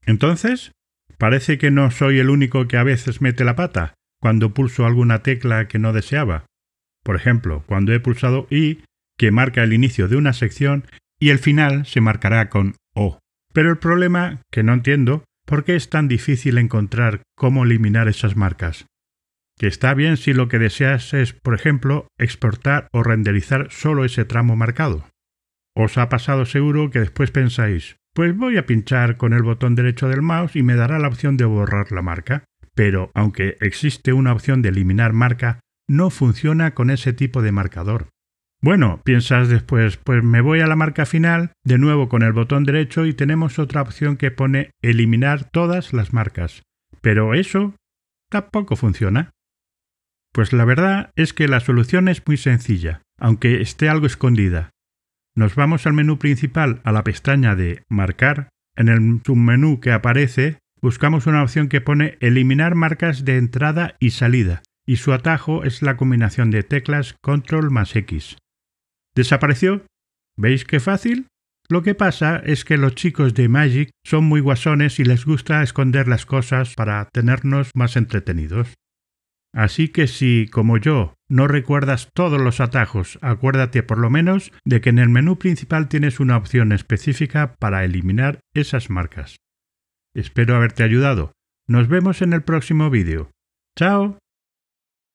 Entonces, parece que no soy el único que a veces mete la pata cuando pulso alguna tecla que no deseaba. Por ejemplo, cuando he pulsado I, que marca el inicio de una sección, y el final se marcará con O. Pero el problema, que no entiendo, ¿por qué es tan difícil encontrar cómo eliminar esas marcas? Que está bien si lo que deseas es, por ejemplo, exportar o renderizar solo ese tramo marcado. Os ha pasado seguro que después pensáis, pues voy a pinchar con el botón derecho del mouse y me dará la opción de borrar la marca. Pero, aunque existe una opción de eliminar marca, no funciona con ese tipo de marcador. Bueno, piensas después, pues me voy a la marca final, de nuevo con el botón derecho y tenemos otra opción que pone eliminar todas las marcas. Pero eso tampoco funciona. Pues la verdad es que la solución es muy sencilla, aunque esté algo escondida. Nos vamos al menú principal, a la pestaña de Marcar. En el submenú que aparece, buscamos una opción que pone Eliminar marcas de entrada y salida, y su atajo es la combinación de teclas Control más X. ¿Desapareció? ¿Veis qué fácil? Lo que pasa es que los chicos de Magic son muy guasones y les gusta esconder las cosas para tenernos más entretenidos. Así que si, como yo, no recuerdas todos los atajos, acuérdate por lo menos de que en el menú principal tienes una opción específica para eliminar esas marcas. Espero haberte ayudado. Nos vemos en el próximo vídeo. ¡Chao!